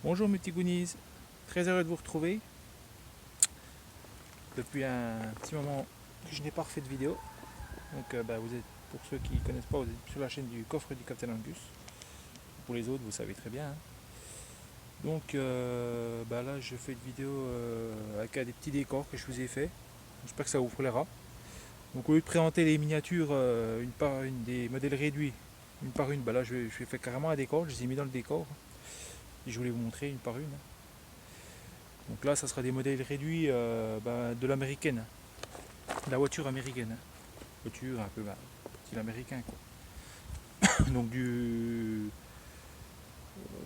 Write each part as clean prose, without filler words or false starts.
Bonjour mes petits Goonies, très heureux de vous retrouver. Depuis un petit moment que je n'ai pas refait de vidéo. Donc vous êtes, pour ceux qui ne connaissent pas, vous êtes sur la chaîne du coffre du Captain Angus. Pour les autres, vous savez très bien. Hein. Donc là je fais une vidéo avec des petits décors que je vous ai fait. J'espère que ça vous plaira. Donc au lieu de présenter les miniatures une par une, des modèles réduits, une par une, là je vais faire carrément un décor, je les ai mis dans le décor. Et je voulais vous montrer une par une. Donc là, ça sera des modèles réduits de l'américaine, de la voiture américaine. Voiture un peu style américain quoi. Donc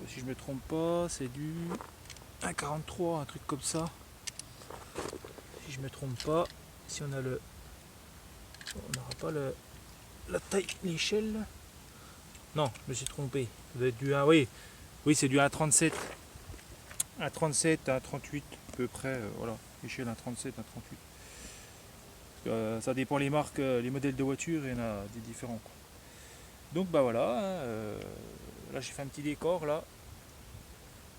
si je me trompe pas, c'est du 1,43, un truc comme ça. Si je me trompe pas, si on a on n'aura pas la taille, l'échelle. Non, je me suis trompé. Ça doit être du 1, oui c'est du 1,37. 1,37, 1,38 à peu près, voilà. Échelle 1,37, 1,38. Ça dépend les marques, les modèles de voitures, il y en a des différents. Quoi. Donc voilà, hein, là j'ai fait un petit décor là.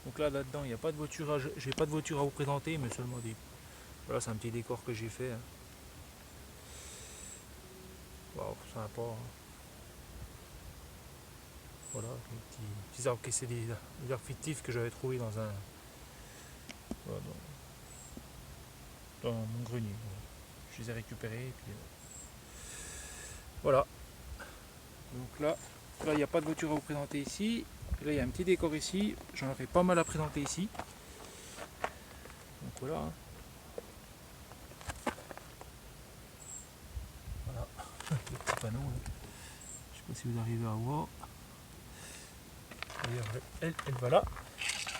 Donc là-dedans il n'y a pas de voiture, j'ai pas de voiture à vous présenter, mais seulement des. Voilà, c'est un petit décor que j'ai fait. Hein. Wow, sympa. Hein. Voilà, les petits arbres qui c'est des arbres fictifs que j'avais trouvé voilà, dans mon grenier. Je les ai récupérés et puis voilà. Donc là il n'y a pas de voiture à vous présenter ici. Là il y a un petit décor ici. J'en aurais pas mal à présenter ici. Donc voilà. Hein. Voilà. Le petit panneau. Là. Je sais pas si vous arrivez à voir. D'ailleurs, elle va là.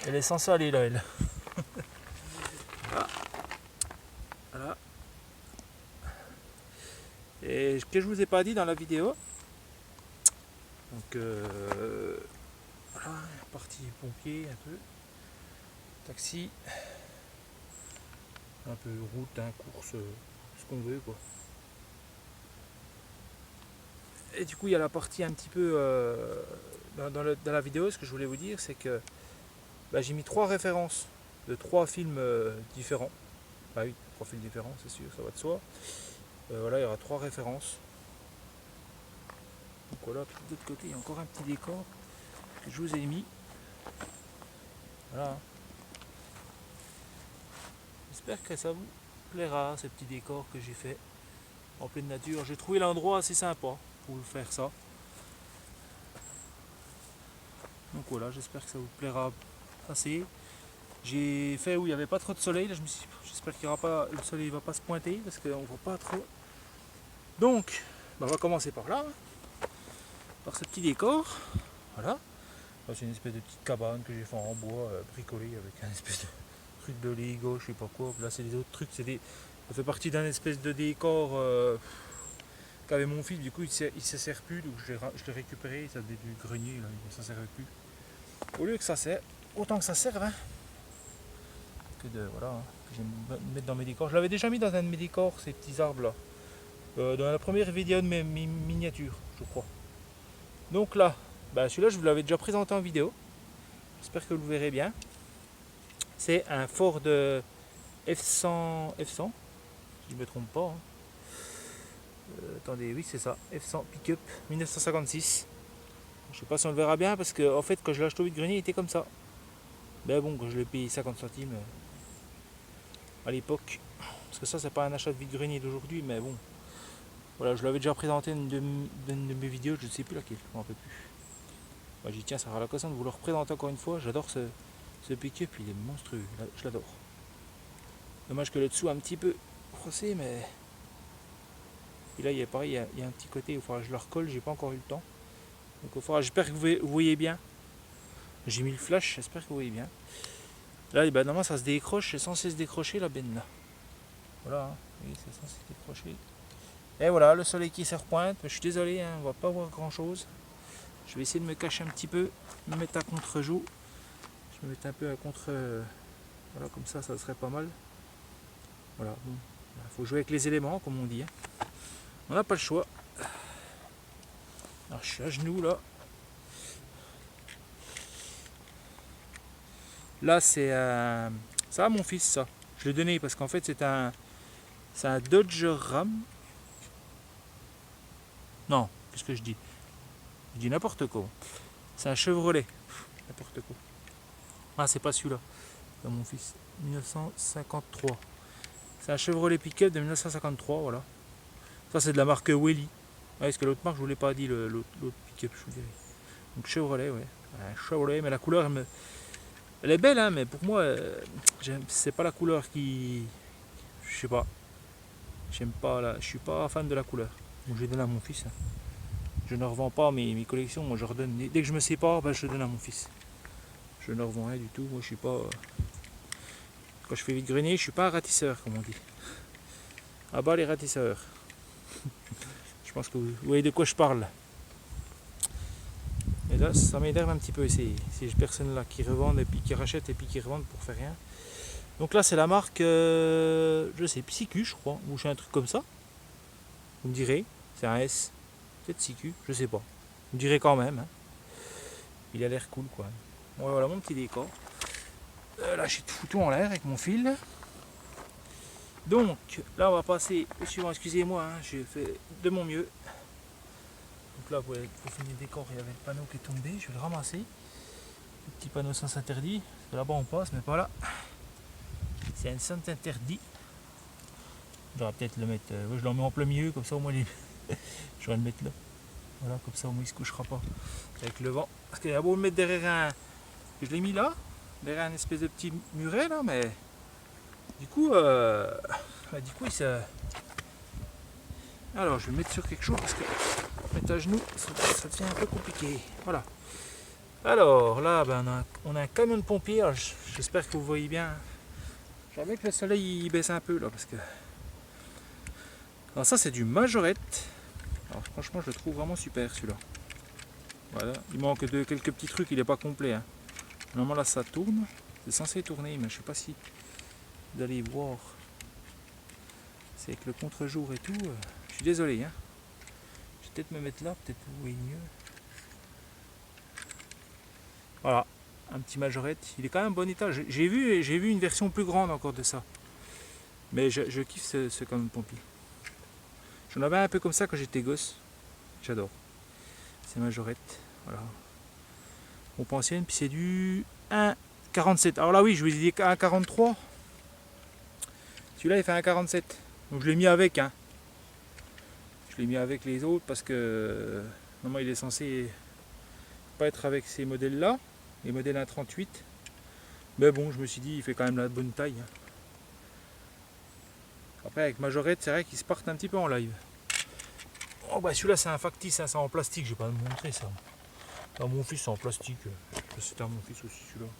Elle est censée aller là, elle. Voilà. Voilà. Et ce que je vous ai pas dit dans la vidéo. Donc voilà, partie pompier un peu. Taxi. Un peu route, hein, course, ce qu'on veut quoi. Et du coup il y a la partie un petit peu dans la vidéo, ce que je voulais vous dire c'est que j'ai mis 3 références de 3 films différents. Bah oui, 3 films différents c'est sûr, ça va de soi. Voilà, il y aura 3 références. Donc voilà, puis de l'autre côté il y a encore un petit décor que je vous ai mis. Voilà. J'espère que ça vous plaira ce petit décor que j'ai fait en pleine nature. J'ai trouvé l'endroit assez sympa pour faire ça. Donc voilà, j'espère que ça vous plaira assez. J'ai fait où il n'y avait pas trop de soleil. Là, j'espère qu'il y aura pas, le soleil ne va pas se pointer parce qu'on ne voit pas trop. Donc, on va commencer par là, hein, par ce petit décor. Voilà. C'est une espèce de petite cabane que j'ai fait en bois bricolée avec un espèce de truc de Lego, je sais pas quoi. Là, c'est des autres trucs. Ça fait partie d'un espèce de décor qu'avait mon fils. Du coup, il se sert plus. Donc, je l'ai récupéré. Ça devait du grenier. Là, il ne s'en servait plus. Au lieu que ça sert, autant que ça serve. Hein. Voilà, hein, que j'aime mettre dans mes décors. Je l'avais déjà mis dans un de mes décors, ces petits arbres là. Dans la première vidéo de mes miniatures, je crois. Donc là, celui-là je vous l'avais déjà présenté en vidéo. J'espère que vous le verrez bien. C'est un Ford F100, si je ne me trompe pas. Hein. Attendez, oui c'est ça, F100 Pickup 1956. Je sais pas si on le verra bien parce que en fait quand je l'ai acheté au vide-grenier il était comme ça. Mais bon, quand je l'ai payé 50 centimes à l'époque, parce que ça c'est pas un achat de vide-grenier d'aujourd'hui, mais bon. Voilà, je l'avais déjà présenté dans une de mes vidéos, je ne sais plus laquelle, je m'en rappelle plus. J'ai dit tiens, ça sera l'occasion de vous le représenter encore une fois. J'adore ce pick-up, il est monstrueux, je l'adore. Dommage que le dessous est un petit peu froissé, mais. Et là, il y a pareil, il y a un petit côté, il faudra que je le recolle, j'ai pas encore eu le temps. Donc il faudra, j'espère que vous voyez bien. J'ai mis le flash, j'espère que vous voyez bien. Là, normalement, ça se décroche, c'est censé se décrocher la benne là. Voilà, hein. Oui, c'est censé se décrocher. Et voilà, le soleil qui se repointe. Je suis désolé, hein, on va pas voir grand chose. Je vais essayer de me cacher un petit peu, me mettre à contre-joue. Je me mets un peu à contre. Voilà, comme ça serait pas mal. Voilà, bon. Il faut jouer avec les éléments, comme on dit. Hein. On n'a pas le choix. Alors, je suis à genoux là. Là c'est ça mon fils ça. Je l'ai donné parce qu'en fait c'est un Dodge Ram. Non, qu'est-ce que je dis? Je dis n'importe quoi. C'est un Chevrolet. N'importe quoi. Ah c'est pas celui-là. C'est mon fils. 1953. C'est un Chevrolet pick-up de 1953, voilà. Ça c'est de la marque Welly. Ouais, parce que l'autre marque je vous l'ai pas dit, l'autre pick-up je vous dirais. Donc Chevrolet, ouais. Un Chevrolet, mais la couleur elle est belle, hein, mais pour moi c'est pas la couleur qui. Je sais pas. J'aime pas la. Je suis pas fan de la couleur. Donc je vais donner à mon fils. Je ne revends pas mes collections, moi je redonne. Dès que je me sépare, ben, je donne à mon fils. Je ne revends rien du tout, moi je suis pas. Quand je fais vide grenier, je suis pas un ratisseur comme on dit. À bas les ratisseurs. Je pense que vous voyez de quoi je parle. Et là, ça m'énerve un petit peu ces personnes là qui revendent et puis qui rachètent et puis qui revendent pour faire rien. Donc là, c'est la marque, je sais, Psycu, je crois, ou c'est un truc comme ça. Vous me direz, c'est un S, peut-être Psycu, je sais pas. Vous me direz quand même. Hein. Il a l'air cool quoi. Bon, voilà mon petit décor. Là, j'ai tout foutu en l'air avec mon fil. Donc là, on va passer au suivant. Excusez-moi, hein, j'ai fait de mon mieux. Donc là, pour finir le décor, il y avait le panneau qui est tombé. Je vais le ramasser. Le petit panneau sens interdit. Là-bas, on passe, mais pas là. C'est un sens interdit. Je vais peut-être le mettre. Je le mets en plein milieu, comme ça au moins je vais le mettre là. Voilà, comme ça au moins il se couchera pas avec le vent. Parce qu'il y a beau le mettre derrière un. Je l'ai mis là, derrière un espèce de petit muret là, mais du coup, il se. Alors je vais le mettre sur quelque chose parce que mettre à genoux, ça devient un peu compliqué. Voilà. Alors là, on a un camion de pompiers. J'espère que vous voyez bien. J'aimerais que le soleil il baisse un peu là parce que. Alors ça c'est du majorette. Alors franchement je le trouve vraiment super celui-là. Voilà, il manque de quelques petits trucs, il n'est pas complet. Hein. Normalement là ça tourne. C'est censé tourner, mais je sais pas si vous allez voir. C'est avec le contre-jour et tout. Je suis désolé. Hein. Je vais peut-être me mettre là, peut-être vous voyez mieux. Voilà, un petit majorette. Il est quand même en bon état. J'ai vu une version plus grande encore de ça. Mais je kiffe ce camion pompier. J'en avais un peu comme ça quand j'étais gosse. J'adore. C'est majorette. Voilà. Pompe ancienne, puis c'est du 1,47. Alors là oui, je vous ai dit 1,43. Celui-là il fait 1,47. Donc je l'ai mis avec. Hein. Je l'ai mis avec les autres parce que normalement il est censé pas être avec ces modèles là. Les modèles 1,38. Mais bon, je me suis dit il fait quand même la bonne taille. Hein. Après avec majorette, c'est vrai qu'ils se partent un petit peu en live. Oh bah celui-là c'est un factice, hein, c'est en plastique, je vais pas vous montrer ça. Ah, mon fils c'est en plastique, c'était à mon fils aussi celui-là.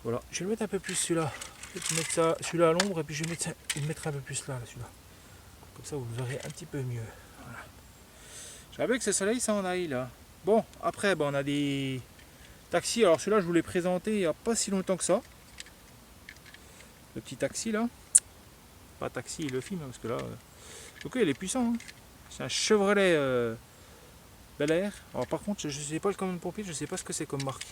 Voilà, je vais le mettre un peu plus celui-là. Je vais mettre ça, celui-là à l'ombre et puis je vais le mettre un peu plus là, celui-là. Comme ça vous le verrez un petit peu mieux. Voilà. J'avais que ce soleil s'en aille là. Bon, après on a des taxis, alors celui-là je vous l'ai présenté il n'y a pas si longtemps que ça. Le petit taxi là. Pas taxi, le film parce que là. Ok, il est puissant. Hein. C'est un Chevrolet Bel Air. Alors par contre, je ne sais pas le camion de pompier, je ne sais pas ce que c'est comme marque.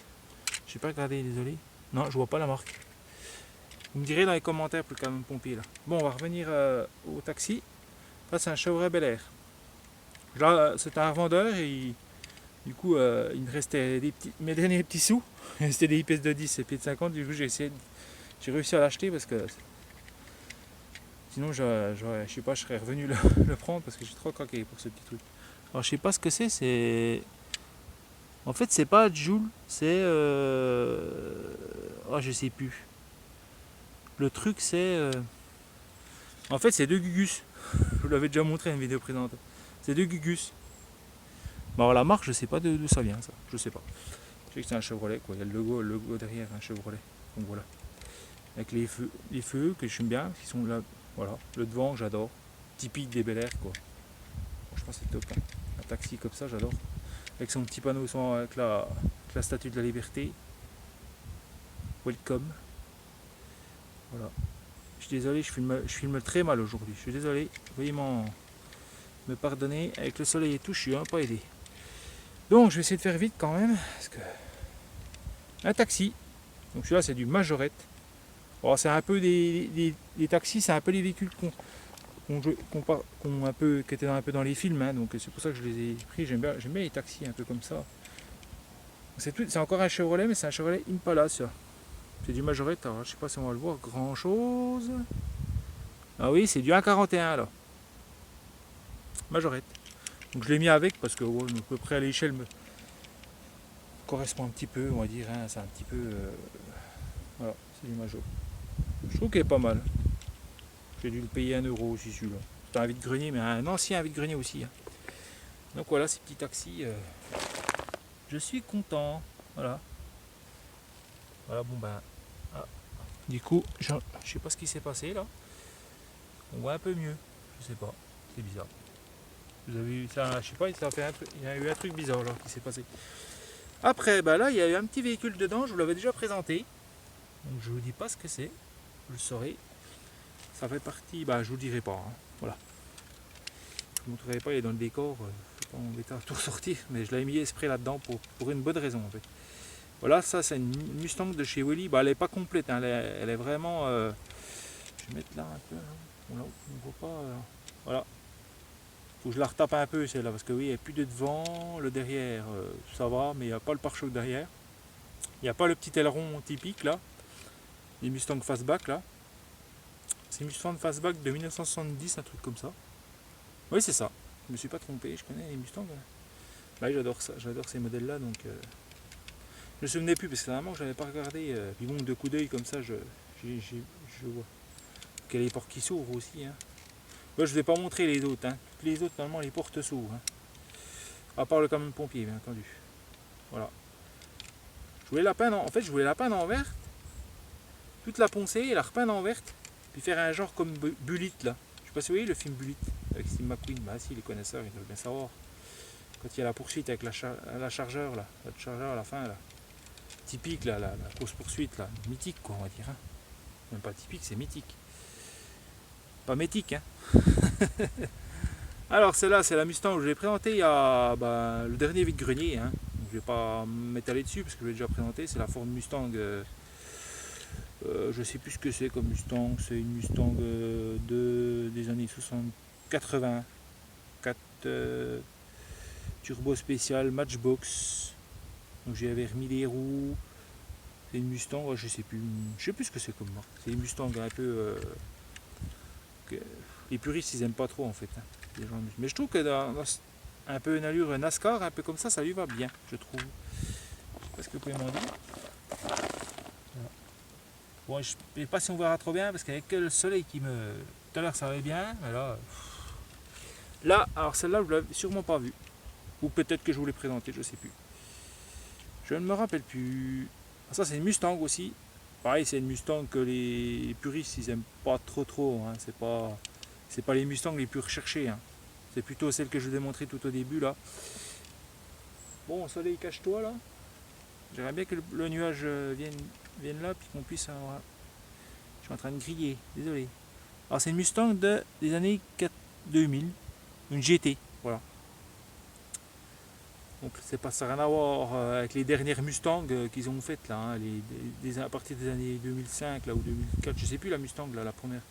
Je n'ai pas regardé, désolé. Non, je vois pas la marque. Vous me direz dans les commentaires pour le camion de pompier là. Bon, on va revenir au taxi. Là, c'est un Chevrolet Bel Air. Là, c'est un revendeur et du coup, il me restait mes derniers petits sous. C'était des IPS de 10 et pieds de 50. Du coup, j'ai réussi à l'acheter parce que sinon, je sais pas, je serais revenu le prendre parce que j'ai trop craqué pour ce petit truc. Alors, je sais pas ce que c'est. En fait, c'est pas Joule, c'est. Oh, je sais plus. Le truc, c'est. En fait, c'est deux Gugus. Je vous l'avais déjà montré une vidéo présente. C'est deux Gugus. Bon, alors, la marque, je sais pas d'où ça vient, ça. Je sais pas. Je sais que c'est un Chevrolet, quoi. Il y a le logo derrière, un Chevrolet. Donc voilà. Avec les feux que j'aime bien, qui sont là. Voilà. Le devant, j'adore. Typique des Bel Air, quoi. Franchement, c'est top. Hein. Un taxi comme ça, j'adore. Avec son petit panneau, avec la statue de la liberté. Welcome. Voilà. Je suis désolé, je filme très mal aujourd'hui. Je suis désolé. Veuillez me pardonner. Avec le soleil et tout, je suis un peu aidé. Donc, je vais essayer de faire vite quand même. Parce que. Un taxi. Donc celui-là c'est du Majorette. Alors, c'est un peu des taxis, c'est un peu les véhicules qui étaient un peu dans les films, hein, donc c'est pour ça que je les ai pris. J'aime bien les taxis un peu comme ça. C'est encore un Chevrolet, mais c'est un Chevrolet Impala, ça. C'est du Majorette, alors je sais pas si on va le voir grand chose. Ah oui, c'est du 1,41 là. Majorette. Donc je l'ai mis avec parce que ouais, à peu près à l'échelle me correspond un petit peu, on va dire. Hein, c'est un petit peu. Voilà, c'est du Major. Je trouve qu'il est pas mal. J'ai dû le payer 1 euro aussi celui-là. C'est un vide-grenier, mais un ancien vide-grenier aussi. Hein. Donc voilà, ces petits taxis. Je suis content. Voilà. Voilà, bon ben. Ah. Du coup, je sais pas ce qui s'est passé là. On voit un peu mieux. Je sais pas. C'est bizarre. Vous avez vu ça, je sais pas, il y a eu un truc bizarre là qui s'est passé. Après, bah là, il y a eu un petit véhicule dedans, je vous l'avais déjà présenté. Donc je vous dis pas ce que c'est. Vous le saurez. Ça fait partie, bah je vous dirai pas. Hein. Voilà. Je ne vous montrerai pas, il est dans le décor. Je ne vais pas m'embêter à tout ressortir, mais je l'avais mis exprès là-dedans pour une bonne raison en fait. Voilà, ça c'est une Mustang de chez Willy. Bah, elle n'est pas complète, hein. Elle est vraiment. Je vais mettre là un peu. Hein. On ne voit pas. Voilà. Faut que je la retape un peu celle-là parce que oui, il n'y a plus de devant, le derrière ça va, mais il n'y a pas le pare-choc derrière. Il n'y a pas le petit aileron typique là, les Mustang Fastback là. C'est Mustang Fastback de 1970, un truc comme ça. Oui, c'est ça. Je me suis pas trompé, je connais les Mustangs. Bah, j'adore ça, j'adore ces modèles là donc. Je me souvenais plus parce que c'est vraiment que je n'avais pas regardé. Puis bon, de coup d'œil comme ça, je vois. Quelle est les portes qui s'ouvrent aussi. Hein. Moi, je ne vais pas montrer les autres. Hein. Toutes les autres, normalement, les portes s'ouvrent. Hein. À part le camion pompier, bien entendu. Voilà. Je voulais la peindre en fait, je voulais la peindre en verte. Toute la poncer et la repeindre en verte. Puis faire un genre comme Bullitt là. Je sais pas si vous voyez le film Bullitt avec Steve McQueen. Bah si, les connaisseurs, ils doivent bien savoir. Quand il y a la poursuite avec la chargeur là. Le chargeur à la fin là. Typique là, la course poursuite là. Mythique quoi, on va dire. Hein. Même pas typique, c'est mythique. Pas mythique, hein. Alors celle-là, c'est la Mustang que je l'ai présentée il y a le dernier vide-grenier. Hein. Je vais pas m'étaler dessus parce que je l'ai déjà présenté. C'est la Ford Mustang. Je sais plus ce que c'est comme Mustang. C'est une Mustang des années 80. 4 turbo spécial Matchbox. Donc j'y avais remis les roues. C'est une Mustang, je sais plus ce que c'est comme marque. C'est une Mustang un peu que les puristes ils aiment pas trop en fait. Hein. Mais je trouve que dans un peu une allure NASCAR, un peu comme ça lui va bien, je trouve. Je sais pas ce que vous pouvez m'en dire. Voilà. Bon, je ne sais pas si on verra trop bien parce qu'avec le soleil qui me. Tout à l'heure ça allait bien, mais là, alors celle-là, je l'avais sûrement pas vue. Ou peut-être que je vous l'ai présentée, je sais plus. Je ne me rappelle plus. Ça, c'est une Mustang aussi. Pareil, c'est une Mustang que les puristes ils aiment pas trop. Hein. C'est pas les Mustangs les plus recherchés. Hein. C'est plutôt celle que je vous ai montrée tout au début là. Bon, soleil, cache-toi là. J'aimerais bien que le nuage vienne là puis qu'on puisse avoir. Je suis en train de griller, désolé. Alors c'est une Mustang des années 2000, une GT, voilà. Donc ça n'a rien à voir avec les dernières Mustangs qu'ils ont faites là, hein, à partir des années 2005 là, ou 2004, je sais plus la Mustang là, la première.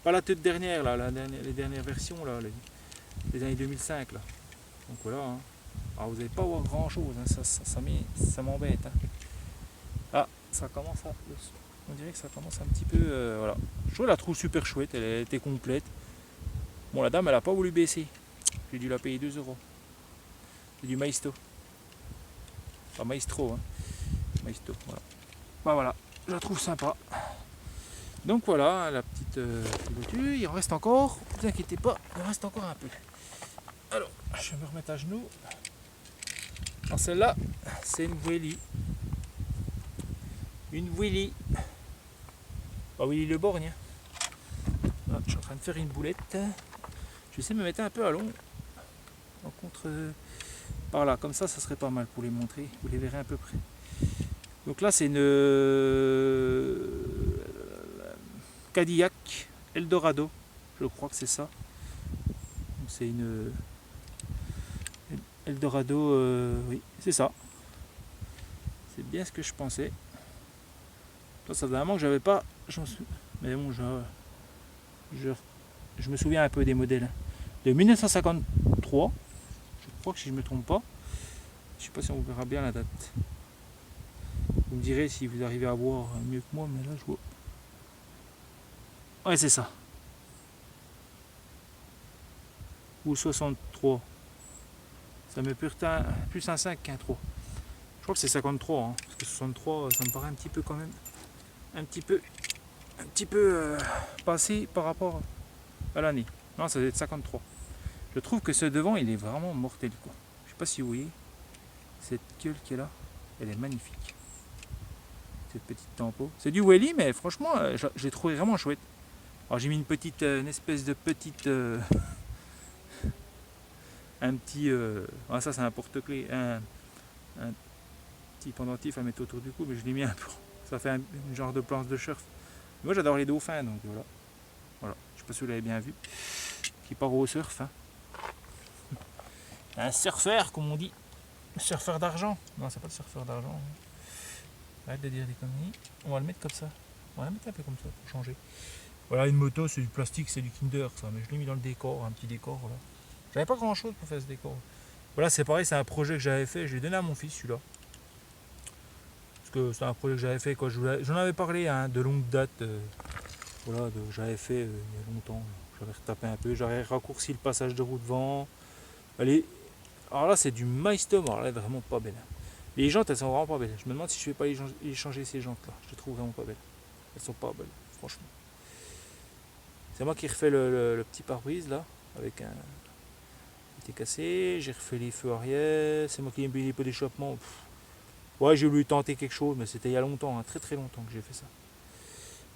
Pas la toute dernière là, les dernières versions là, les années 2005 là. Donc voilà. Hein. Alors vous n'allez pas voir grand chose, hein, ça m'embête. Hein. Ah, ça commence à. On dirait que ça commence un petit peu. Voilà. Je la trouve super chouette, elle était complète. Bon, la dame elle a pas voulu baisser. J'ai dû la payer 2 euros. C'est du Maisto. Pas Maestro, hein. Maisto, voilà. Bah voilà, je la trouve sympa. Donc voilà, la petite voiture, il en reste encore, ne vous inquiétez pas, il en reste encore un peu. Alors, je vais me remettre à genoux. Alors celle-là, c'est une Willy. Une Willy. Pas Willy le Borgne. Là, je suis en train de faire une boulette. Je vais essayer de me mettre un peu à long. En contre par là, comme ça serait pas mal pour les montrer. Vous les verrez à peu près. Donc là, c'est une Cadillac Eldorado. Je crois que c'est ça. C'est une Eldorado, oui, c'est ça. C'est bien ce que je pensais. Ça faisait un moment que j'avais pas. Mais bon, je me souviens un peu des modèles. De 1953, je crois que si je me trompe pas. Je sais pas si on verra bien la date. Vous me direz si vous arrivez à voir mieux que moi, mais là je vois. Ouais, c'est ça. Ou 63. Ça me plus un 5 qu'un 3. Je crois que c'est 53, hein, parce que 63, ça me paraît un petit peu quand même. Un petit peu passé par rapport à l'année. Non, ça doit être 53. Je trouve que ce devant, il est vraiment mortel, quoi. Je sais pas si vous voyez. Cette gueule qui est là, elle est magnifique. Cette petite tempo. C'est du Welly, mais franchement, je l'ai trouvé vraiment chouette. Alors j'ai mis une espèce de petite... un petit... ça c'est un porte-clés. Un petit pendentif à mettre autour du cou, mais je l'ai mis un peu. Ça fait un genre de planche de surf. Moi j'adore les dauphins, donc voilà. Voilà, je sais pas si vous l'avez bien vu. Qui part au surf. Hein. Un surfeur, comme on dit. Surfeur d'argent. Non, c'est pas le surfeur d'argent. Arrête de dire des conneries. On va le mettre comme ça. On va le mettre un peu comme ça pour changer. Voilà, une moto, c'est du plastique, c'est du Kinder, ça. Mais je l'ai mis dans le décor, un petit décor. Voilà. J'avais pas grand chose pour faire ce décor. Voilà, c'est pareil, c'est un projet que j'avais fait. Je l'ai donné à mon fils, celui-là. Parce que c'est un projet que j'avais fait quand j'en avais parlé hein, de longue date. Voilà, j'avais fait il y a longtemps. J'avais retapé un peu, j'avais raccourci le passage de roue devant. Alors là, c'est du Milestone, alors là, elle est vraiment pas belle. Les jantes, elles sont vraiment pas belles. Je me demande si je vais pas les changer ces jantes là. Je les trouve vraiment pas belles. Elles sont pas belles, franchement. C'est moi qui refais le petit pare-brise là, avec un. Il était cassé, j'ai refait les feux arrière, c'est moi qui ai mis les pots d'échappement. Ouais, j'ai voulu tenter quelque chose, mais c'était il y a longtemps, hein, très très longtemps que j'ai fait ça.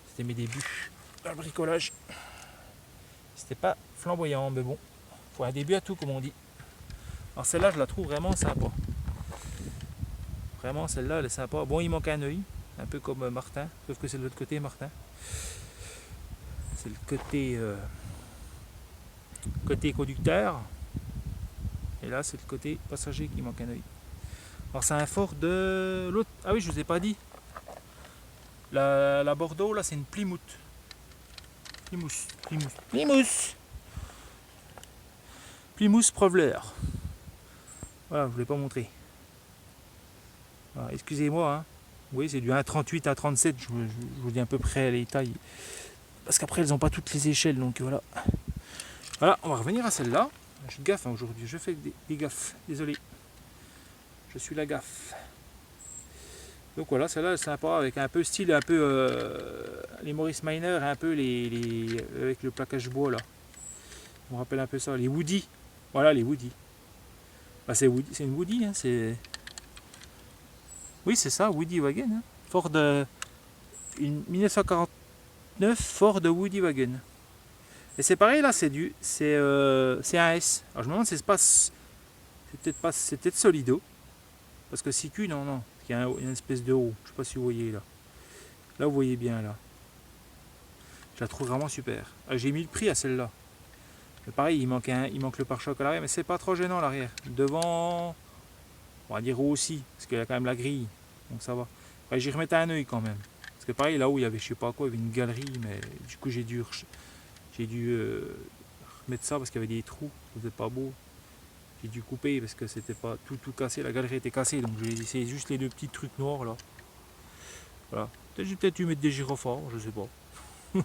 C'était mes débuts dans le bricolage. C'était pas flamboyant, mais bon, faut un début à tout, comme on dit. Alors celle-là, je la trouve vraiment sympa. Vraiment, celle-là, elle est sympa. Bon, il manque un œil, un peu comme Martin, sauf que c'est de l'autre côté, Martin. C'est le côté conducteur. Et là, c'est le côté passager qui manque un œil. Alors, c'est un Ford de l'autre. Ah oui, je vous ai pas dit. La Bordeaux, là, c'est une Plymouth. Plymouth Prevler. Voilà, je ne vous l'ai pas montré. Voilà, excusez-moi. Hein. Oui, c'est du 1,38 à 37. Je vous dis à peu près les tailles. Parce qu'après, elles n'ont pas toutes les échelles. Donc voilà. Voilà, on va revenir à celle-là. Je suis gaffe hein, aujourd'hui. Je fais des gaffes. Désolé. Je suis la gaffe. Donc voilà, celle-là, c'est sympa. Avec un peu style, un peu les Morris Minor, un peu avec le plaquage bois là. On me rappelle un peu ça. Les Woody. Voilà, les Woody. Bah, c'est une Woody. Hein, oui, c'est ça, Woody Wagon. Hein. Ford, une 1949 Ford Woody Wagon. Et c'est pareil là, c'est un S. Alors je me demande si c'est peut-être Solido. Parce que CQ, non. Il y a une espèce de haut. Je sais pas si vous voyez là. Là, vous voyez bien là. Je la trouve vraiment super. J'ai mis le prix à celle-là. Pareil, il manque le pare-choc à l'arrière, mais c'est pas trop gênant à l'arrière. Devant, on va dire aussi, parce qu'il y a quand même la grille, donc ça va. Enfin, j'y remettais un œil quand même. Parce que pareil, là où il y avait, je sais pas quoi, il y avait une galerie, mais du coup j'ai dû remettre ça parce qu'il y avait des trous, c'était pas beau. J'ai dû couper parce que c'était pas tout cassé, la galerie était cassée, donc j'ai essayé juste les deux petits trucs noirs là. Voilà. J'ai peut-être dû mettre des gyrophares, je sais pas. Vous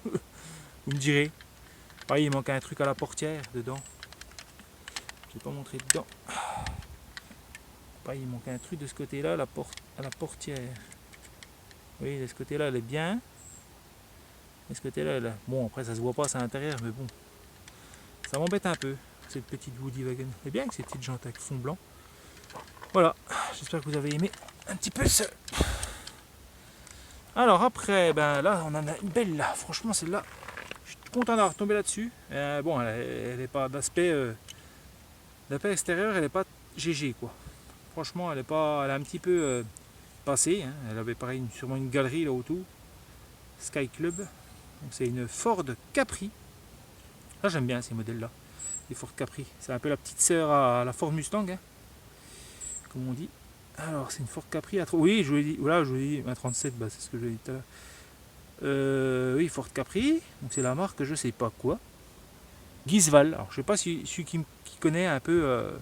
me direz. Pareil, il manque un truc à la portière dedans. Je vais pas montrer dedans. Pareil, il manque un truc de ce côté-là, à la portière. Oui, de ce côté-là, elle est bien. De ce côté-là, bon, après, ça se voit pas, c'est à l'intérieur, mais bon. Ça m'embête un peu, cette petite Woody Wagon. C'est bien que ces petites jantes avec fond blanc. Voilà, j'espère que vous avez aimé un petit peu ça. Alors après, ben là, on en a une belle là. Franchement, celle-là, je suis content d'avoir tombé là-dessus. Bon, elle n'est pas d'aspect extérieur, elle n'est pas GG quoi. Franchement, elle est un petit peu passée. Hein. Elle avait pareil sûrement une galerie là autour. Sky Club. Donc c'est une Ford Capri. Là j'aime bien ces modèles là. Les Ford Capri. C'est un peu la petite sœur à la Ford Mustang. Hein, comme on dit. Alors c'est une Ford Capri à oui, je vous l'ai dit. Voilà, je vous l'ai dit. Un 37, bah, c'est ce que je l'ai dit tout à l'heure. Oui, Ford Capri, donc c'est la marque, je sais pas quoi. Gisval, alors je sais pas si celui qui connaît un peu,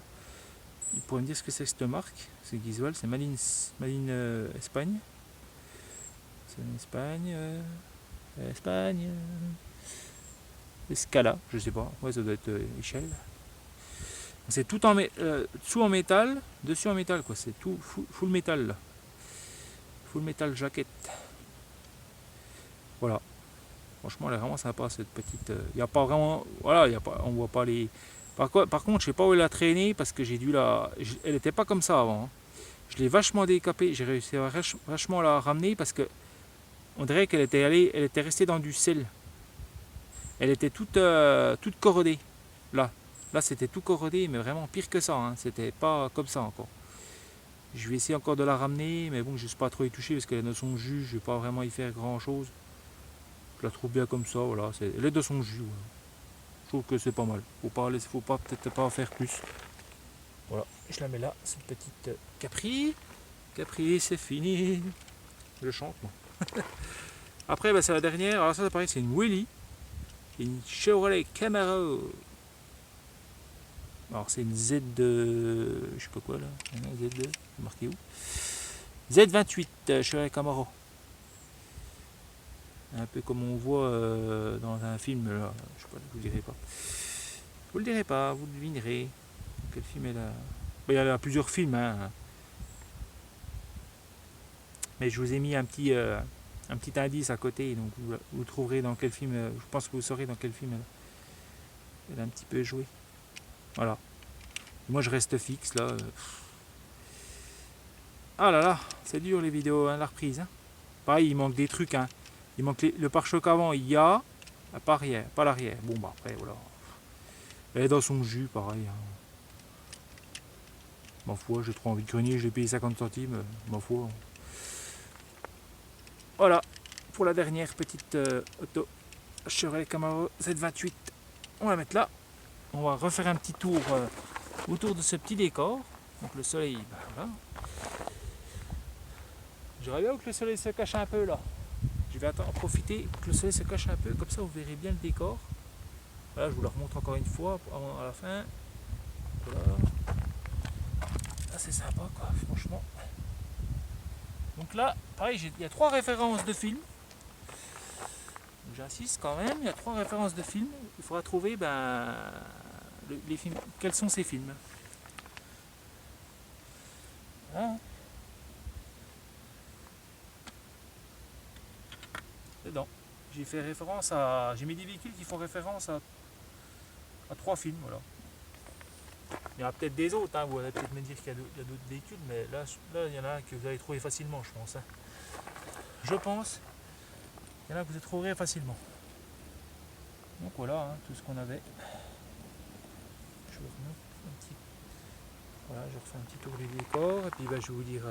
il pourrait me dire ce que c'est cette marque. C'est Gisval, c'est Malines Espagne. C'est en Espagne. Espagne. Scala, je sais pas. Ouais, ça doit être échelle. C'est tout en dessous en métal, dessus en métal quoi. C'est tout full métal là. Full métal jaquette. Voilà. Franchement, elle est vraiment sympa cette petite. Il y a pas vraiment. Voilà, y a pas, on voit pas les. Par contre, je sais pas où elle a traîné parce que j'ai dû la. Elle était pas comme ça avant. Hein. Je l'ai vachement décapée. J'ai réussi à vachement la ramener parce que on dirait qu'elle était allée, elle était restée dans du sel. Elle était toute corrodée. Là, c'était tout corrodé, mais vraiment pire que ça. Hein. C'était pas comme ça encore. Je vais essayer encore de la ramener, mais bon, je ne sais pas trop y toucher parce qu'elle est de son jus. Je ne vais pas vraiment y faire grand chose. Je la trouve bien comme ça. Voilà, elle est de son jus. Voilà. Je trouve que c'est pas mal. Faut pas peut-être pas en faire plus. Voilà, je la mets là, cette petite Capri. Capri, c'est fini. Je chante moi. Après, c'est la dernière. Alors ça, pareil, c'est une Willy. Une Chevrolet Camaro. Alors c'est une Z, je sais pas quoi là, Z2, marqué où Z28 Chevrolet Camaro. Un peu comme on voit dans un film là, je sais pas, je vous le dirai pas. Vous le direz pas, vous le devinerez. Quel film est là? Il y a plusieurs films, hein. Mais je vous ai mis un petit indice à côté, donc vous trouverez dans quel film, je pense que vous saurez dans quel film elle a un petit peu joué. Voilà. Moi je reste fixe là. Ah là là, c'est dur les vidéos, hein, la reprise. Hein. Pareil, il manque des trucs. Hein. Il manque le pare-choc avant, il y a, pas arrière, pas l'arrière. Bon bah après voilà. Elle est dans son jus, pareil. Hein. Ma foi, j'ai trop envie de grenier, j'ai payé 50 centimes, ma foi. Voilà, pour la dernière petite auto Chevrolet Camaro Z28. On va la mettre là. On va refaire un petit tour autour de ce petit décor. Donc le soleil, ben voilà. J'aimerais bien que le soleil se cache un peu là. Je vais en profiter que le soleil se cache un peu, comme ça vous verrez bien le décor. Voilà, je vous le remontre encore une fois à la fin. Voilà. Là c'est sympa quoi, franchement. Donc là, pareil, il y a 3 références de films. J'insiste quand même, il y a 3 références de films. Il faudra trouver les films. Quels sont ces films? Voilà. Dedans. J'ai fait référence à. J'ai mis des véhicules qui font référence à 3 films, voilà. Il y en a peut-être des autres, hein. Vous allez peut-être me dire qu'il y a d'autres véhicules, mais là, il y en a un que vous allez trouver facilement, je pense. Hein. Je pense. Il y en a que vous trouverez facilement. Donc voilà, hein, tout ce qu'on avait. Je refais un petit tour du décor, et puis je vais vous dire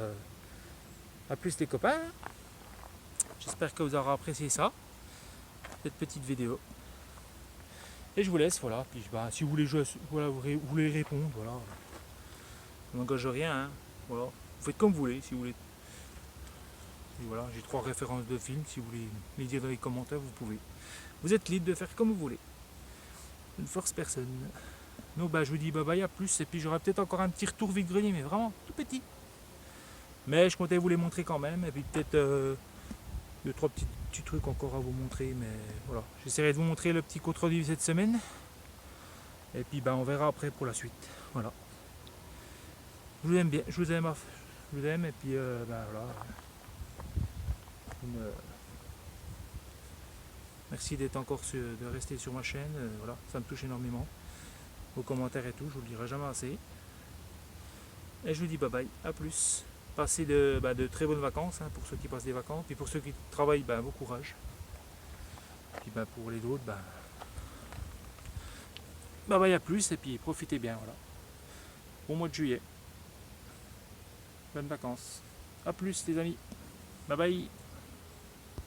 à plus les copains. J'espère que vous aurez apprécié ça, cette petite vidéo. Et je vous laisse, voilà. Puis si vous voulez jouer, voilà, vous voulez répondre, voilà. On n'engage rien, hein. Voilà. Vous faites comme vous voulez, si vous voulez. Et voilà, j'ai 3 références de films, si vous voulez les dire dans les commentaires, vous pouvez. Vous êtes libre de faire comme vous voulez. Je ne force personne. Donc je vous dis bye bye, à plus, et puis j'aurai peut-être encore un petit retour vide-grenier, mais vraiment tout petit. Mais je comptais vous les montrer quand même, et puis peut-être 2-3 petits trucs encore à vous montrer, mais voilà. J'essaierai de vous montrer le petit compte rendu cette semaine. Et puis on verra après pour la suite. Voilà. Je vous aime bien, je vous aime, et puis voilà. Merci d'être encore de rester sur ma chaîne, voilà, ça me touche énormément. Vos commentaires et tout, je vous le dirai jamais assez. Et je vous dis bye bye, à plus. Passez de très bonnes vacances, hein, pour ceux qui passent des vacances, puis pour ceux qui travaillent, bon courage. Puis pour les autres, bye bye, à plus, et puis profitez bien, voilà. Bon mois de juillet. Bonnes vacances. À plus les amis. Bye bye.